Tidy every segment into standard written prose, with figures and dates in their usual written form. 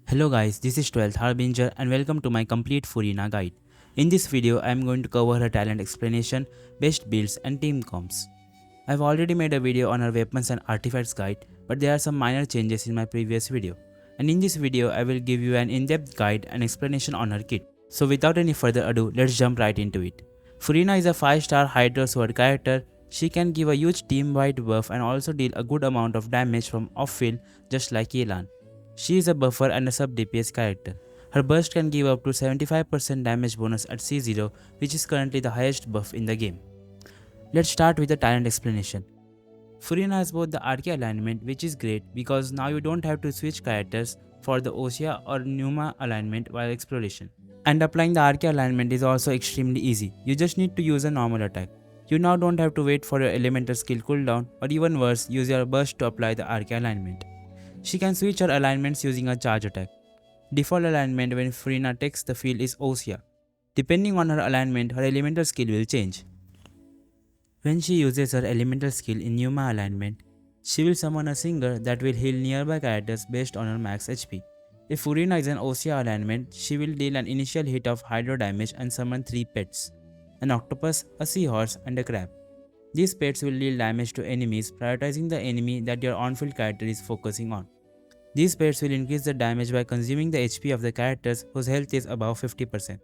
Hello guys, this is 12th Harbinger and welcome to my complete Furina guide. In this video, I am going to cover her talent explanation, best builds and team comps. I've already made a video on her weapons and artifacts guide, but there are some minor changes in my previous video. And in this video, I will give you an in-depth guide and explanation on her kit. So without any further ado, let's jump right into it. Furina is a 5-star Hydro Sword character. She can give a huge team-wide buff and also deal a good amount of damage from off-field just like Yelan. She is a buffer and a sub DPS character. Her burst can give up to 75% damage bonus at C0, which is currently the highest buff in the game. Let's start with the talent explanation. Furina has both the RK alignment, which is great because now you don't have to switch characters for the Osea or Numa alignment while exploration. And applying the RK alignment is also extremely easy. You just need to use a normal attack. You now don't have to wait for your elemental skill cooldown, or even worse, use your burst to apply the RK alignment. She can switch her alignments using a charge attack. Default alignment when Furina takes the field is Osea. Depending on her alignment, her elemental skill will change. When she uses her elemental skill in Numa alignment, she will summon a singer that will heal nearby characters based on her max HP. If Furina is an Osea alignment, she will deal an initial hit of hydro damage and summon 3 pets: an octopus, a seahorse, and a crab. These pets will deal damage to enemies, prioritizing the enemy that your on-field character is focusing on. These pets will increase the damage by consuming the HP of the characters whose health is above 50%.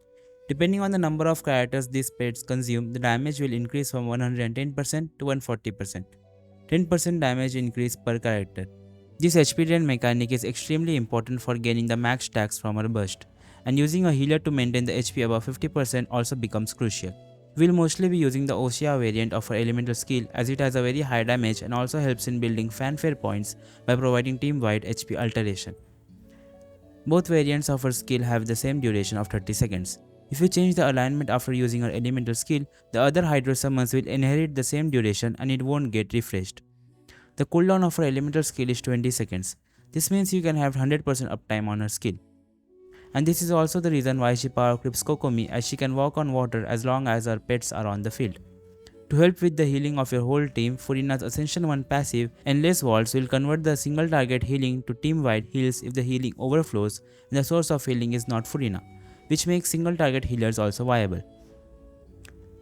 Depending on the number of characters these pets consume, the damage will increase from 110% to 140%. 10% damage increase per character. This HP drain mechanic is extremely important for gaining the max stacks from her burst, and using a healer to maintain the HP above 50% also becomes crucial. We'll mostly be using the Osea variant of her elemental skill as it has a very high damage and also helps in building fanfare points by providing team-wide HP alteration. Both variants of her skill have the same duration of 30 seconds. If you change the alignment after using her elemental skill, the other Hydro summons will inherit the same duration and it won't get refreshed. The cooldown of her elemental skill is 20 seconds. This means you can have 100% uptime on her skill. And this is also the reason why she power creeps Kokomi, as she can walk on water as long as her pets are on the field. To help with the healing of your whole team, Furina's Ascension 1 passive, Endless Waltz, will convert the single target healing to team-wide heals if the healing overflows and the source of healing is not Furina, which makes single target healers also viable.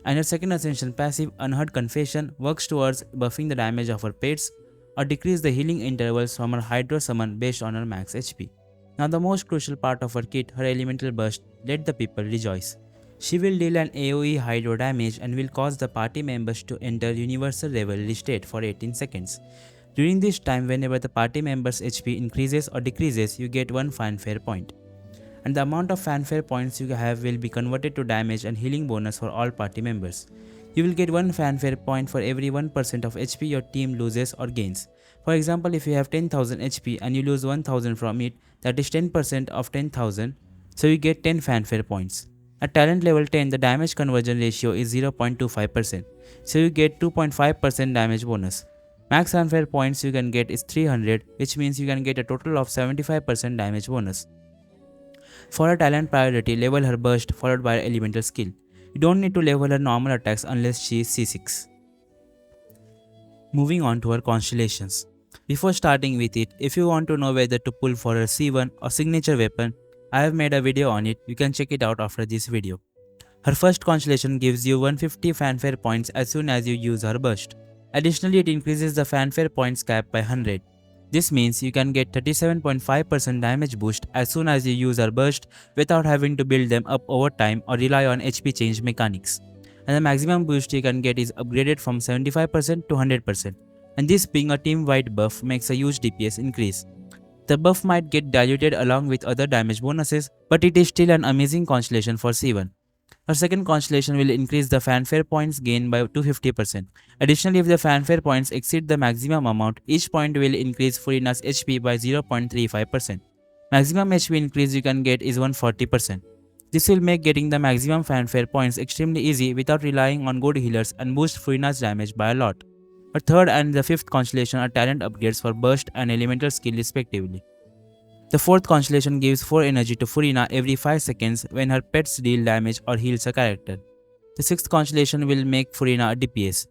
And her second Ascension passive, Unheard Confession, works towards buffing the damage of her pets or decrease the healing intervals from her Hydro summon based on her max HP. Now the most crucial part of her kit, her elemental burst, Let the People Rejoice. She will deal an AoE hydro damage and will cause the party members to enter universal revelry state for 18 seconds. During this time, whenever the party members' HP increases or decreases, you get 1 fanfare point. And the amount of fanfare points you have will be converted to damage and healing bonus for all party members. You will get 1 fanfare point for every 1% of HP your team loses or gains. For example, if you have 10,000 HP and you lose 1000 from it, that is 10% of 10,000, so you get 10 fanfare points. At talent level 10, the damage conversion ratio is 0.25%, so you get 2.5% damage bonus. Max fanfare points you can get is 300, which means you can get a total of 75% damage bonus. For her talent priority, level her burst followed by her elemental skill. You don't need to level her normal attacks unless she is C6. Moving on to her Constellations. Before starting with it, if you want to know whether to pull for her C1 or signature weapon, I have made a video on it, you can check it out after this video. Her first Constellation gives you 150 fanfare points as soon as you use her burst. Additionally, it increases the fanfare points cap by 100. This means you can get 37.5% damage boost as soon as you use her burst without having to build them up over time or rely on HP change mechanics. And the maximum boost you can get is upgraded from 75% to 100%. And this being a team-wide buff makes a huge DPS increase. The buff might get diluted along with other damage bonuses, but it is still an amazing Constellation for C1. Her second Constellation will increase the fanfare points gain by 250%. Additionally, if the fanfare points exceed the maximum amount, each point will increase Furina's HP by 0.35%. Maximum HP increase you can get is 140%. This will make getting the maximum fanfare points extremely easy without relying on good healers and boost Furina's damage by a lot. Her third and the fifth Constellation are talent upgrades for burst and elemental skill respectively. The fourth Constellation gives 4 energy to Furina every 5 seconds when her pets deal damage or heals a character. The sixth Constellation will make Furina a DPS.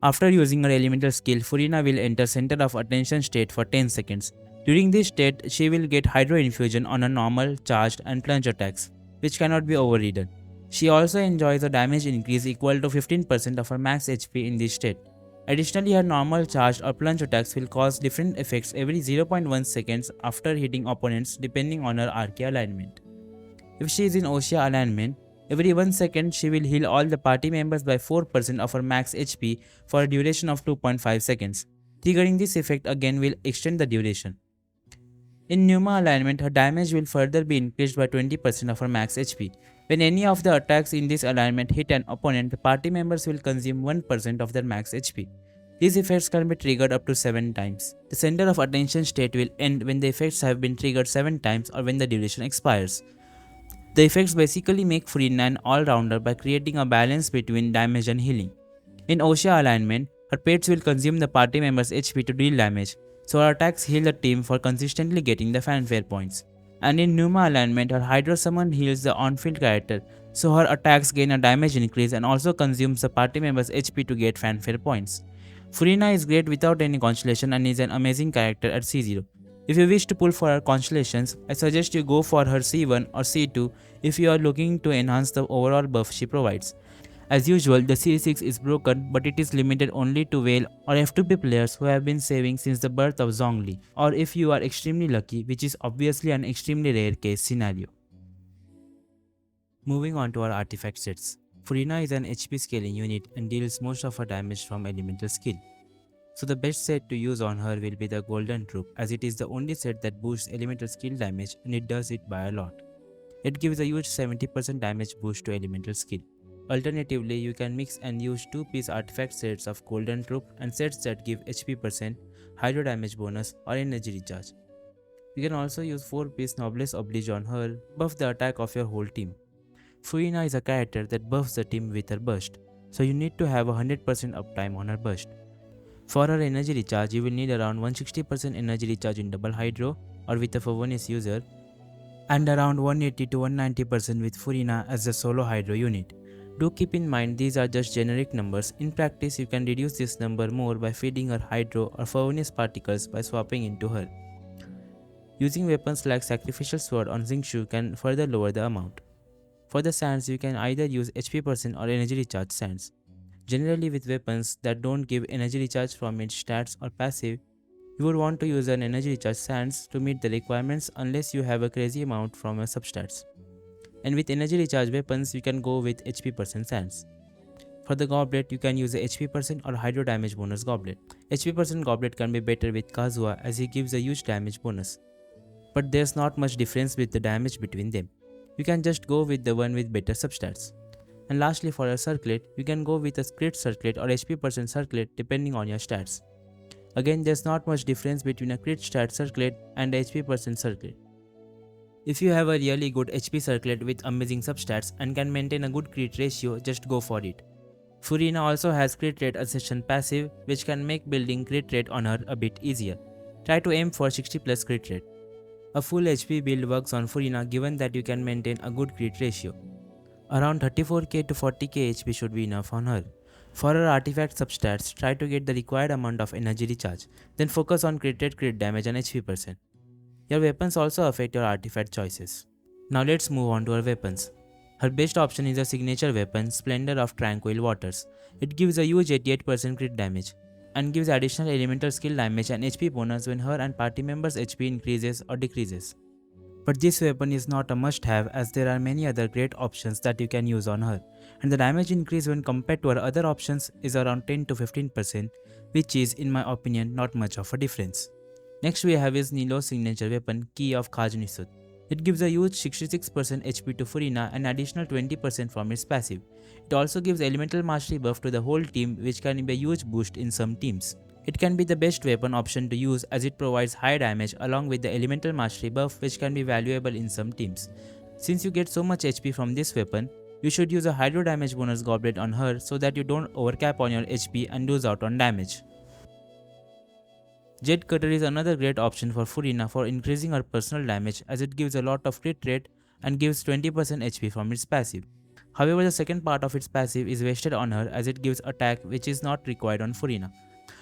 After using her elemental skill, Furina will enter center of attention state for 10 seconds. During this state, she will get Hydro Infusion on her normal, charged and plunge attacks, which cannot be overridden. She also enjoys a damage increase equal to 15% of her max HP in this state. Additionally, her normal, charged or plunge attacks will cause different effects every 0.1 seconds after hitting opponents depending on her RK alignment. If she is in Osha alignment, every 1 second she will heal all the party members by 4% of her max HP for a duration of 2.5 seconds. Triggering this effect again will extend the duration. In Numa alignment, her damage will further be increased by 20% of her max HP. When any of the attacks in this alignment hit an opponent, the party members will consume 1% of their max HP. These effects can be triggered up to 7 times. The center of attention state will end when the effects have been triggered 7 times or when the duration expires. The effects basically make Furina an all-rounder by creating a balance between damage and healing. In Osha alignment, her pets will consume the party members' HP to deal damage, so her attacks heal the team for consistently getting the fanfare points. And in Numa alignment, her Hydro Summon heals the on-field character, so her attacks gain a damage increase and also consumes the party members' HP to get fanfare points. Furina is great without any Constellation and is an amazing character at C0. If you wish to pull for her Constellations, I suggest you go for her C1 or C2 if you are looking to enhance the overall buff she provides. As usual, the C6 is broken, but it is limited only to Whale or F2P players who have been saving since the birth of Zhongli, or if you are extremely lucky, which is obviously an extremely rare case scenario. Moving on to our artifact sets. Furina is an HP scaling unit and deals most of her damage from elemental skill. So the best set to use on her will be the Golden Troop, as it is the only set that boosts elemental skill damage and it does it by a lot. It gives a huge 70% damage boost to elemental skill. Alternatively, you can mix and use 2-piece artifact sets of Golden Troop and sets that give HP percent, Hydro damage bonus or energy recharge. You can also use 4-piece Noblesse Oblige on her, buff the attack of your whole team. Furina is a character that buffs the team with her burst, so you need to have 100% uptime on her burst. For her energy recharge, you will need around 160% energy recharge in double Hydro or with a Favonis user, and around 180 to 190% with Furina as the solo Hydro unit. Do keep in mind these are just generic numbers. In practice, you can reduce this number more by feeding her Hydro or Favonis particles by swapping into her. Using weapons like Sacrificial Sword on Xingqiu can further lower the amount. For the sands, you can either use HP percent or energy recharge sands. Generally, with weapons that don't give energy recharge from its stats or passive, you would want to use an energy recharge sands to meet the requirements unless you have a crazy amount from your substats. And with energy recharge weapons, you can go with HP percent sands. For the goblet, you can use a HP percent or Hydro damage bonus goblet. HP percent goblet can be better with Kazuha as he gives a huge damage bonus. But there's not much difference with the damage between them. You can just go with the one with better substats. And lastly, for a circlet, you can go with a crit circlet or HP percent circlet depending on your stats. Again, there's not much difference between a crit stat circlet and a HP percent circlet. If you have a really good HP circlet with amazing substats and can maintain a good crit ratio, just go for it. Furina also has crit rate accession passive, which can make building crit rate on her a bit easier. Try to aim for 60 plus crit rate. A full HP build works on Furina given that you can maintain a good crit ratio. Around 34k to 40k HP should be enough on her. For her artifact substats, try to get the required amount of energy recharge, then focus on crit rate, crit damage and HP percent. Your weapons also affect your artifact choices. Now let's move on to her weapons. Her best option is a signature weapon, Splendor of Tranquil Waters. It gives a huge 88% crit damage and gives additional elemental skill damage and HP bonus when her and party members' HP increases or decreases. But this weapon is not a must-have as there are many other great options that you can use on her, and the damage increase when compared to her other options is around 10 to 15%, which is in my opinion not much of a difference. Next we have his Nilo's signature weapon, Key of Khaj-Nisut. It gives a huge 66% HP to Furina and additional 20% from its passive. It also gives elemental mastery buff to the whole team, which can be a huge boost in some teams. It can be the best weapon option to use as it provides high damage along with the elemental mastery buff, which can be valuable in some teams. Since you get so much HP from this weapon, you should use a Hydro damage bonus goblet on her so that you don't overcap on your HP and lose out on damage. Jet Cutter is another great option for Furina for increasing her personal damage as it gives a lot of crit rate and gives 20% HP from its passive. However, the second part of its passive is wasted on her as it gives attack which is not required on Furina.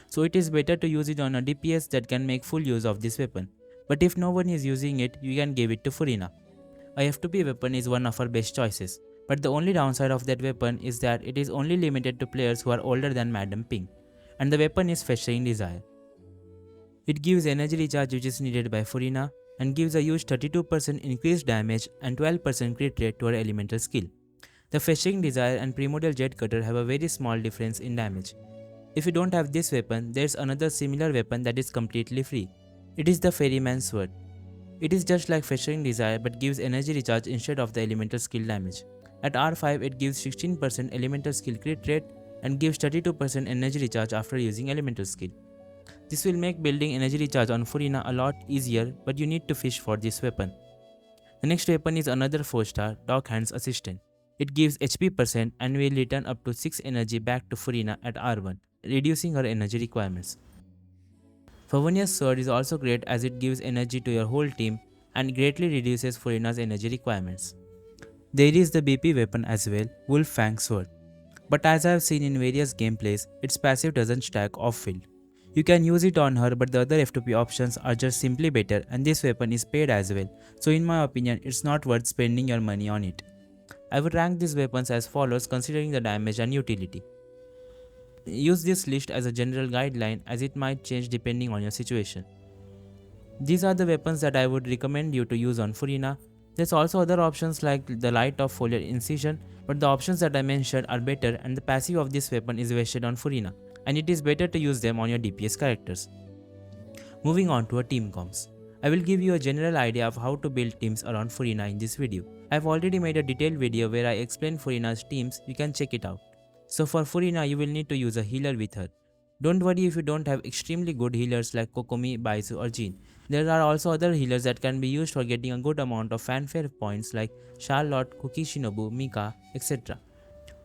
So it is better to use it on a DPS that can make full use of this weapon. But if no one is using it, you can give it to Furina. A F2P weapon is one of our best choices, but the only downside of that weapon is that it is only limited to players who are older than Madam Ping, and the weapon is Festering Desire. It gives energy recharge which is needed by Furina and gives a huge 32% increased damage and 12% crit rate to her elemental skill. The Festering Desire and Primordial Jet Cutter have a very small difference in damage. If you don't have this weapon, there's another similar weapon that is completely free. It is the Ferryman's Sword. It is just like Festering Desire but gives energy recharge instead of the elemental skill damage. At R5 it gives 16% elemental skill crit rate and gives 32% energy recharge after using elemental skill. This will make building energy recharge on Furina a lot easier, but you need to fish for this weapon. The next weapon is another 4-star Dog Hands Assistant. It gives HP % and will return up to 6 energy back to Furina at R1, reducing her energy requirements. Favonia's sword is also great as it gives energy to your whole team and greatly reduces Furina's energy requirements. There is the BP weapon as well, Wolf Fang Sword. But as I have seen in various gameplays, its passive doesn't stack off-field. You can use it on her, but the other F2P options are just simply better and this weapon is paid as well, so in my opinion it's not worth spending your money on it. I would rank these weapons as follows considering the damage and utility. Use this list as a general guideline as it might change depending on your situation. These are the weapons that I would recommend you to use on Furina. There's also other options like the Light of Foliar Incision, but the options that I mentioned are better and the passive of this weapon is wasted on Furina, and it is better to use them on your DPS characters. Moving on to our team comps. I will give you a general idea of how to build teams around Furina in this video. I have already made a detailed video where I explain Furina's teams, you can check it out. So for Furina you will need to use a healer with her. Don't worry if you don't have extremely good healers like Kokomi, Baizu or Jin. There are also other healers that can be used for getting a good amount of fanfare points like Charlotte, Kuki Shinobu, Mika, etc.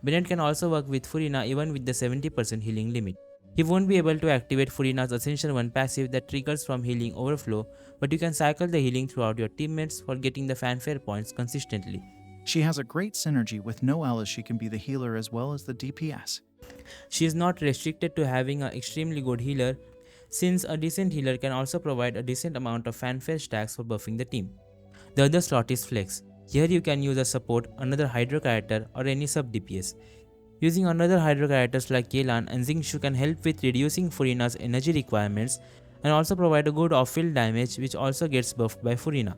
Bennett can also work with Furina even with the 70% healing limit. He won't be able to activate Furina's Ascension 1 passive that triggers from healing overflow, but you can cycle the healing throughout your teammates for getting the fanfare points consistently. She has a great synergy with Noelle as she can be the healer as well as the DPS. She is not restricted to having an extremely good healer, since a decent healer can also provide a decent amount of fanfare stacks for buffing the team. The other slot is Flex. Here you can use a support, another Hydro character or any sub DPS. Using another Hydro characters like Yelan and Xingqiu can help with reducing Furina's energy requirements and also provide a good off-field damage which also gets buffed by Furina.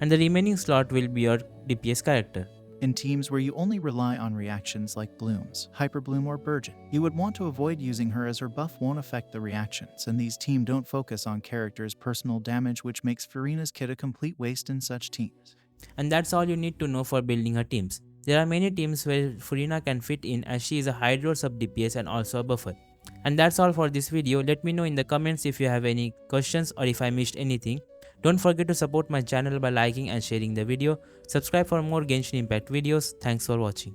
And the remaining slot will be your DPS character. In teams where you only rely on reactions like Blooms, Hyperbloom or Burgeon, you would want to avoid using her as her buff won't affect the reactions, and these teams don't focus on characters' personal damage, which makes Furina's kit a complete waste in such teams. And that's all you need to know for building her teams. There are many teams where Furina can fit in as she is a Hydro sub DPS and also a buffer. And that's all for this video. Let me know in the comments if you have any questions or if I missed anything. Don't forget to support my channel by liking and sharing the video. Subscribe for more Genshin Impact videos. Thanks for watching.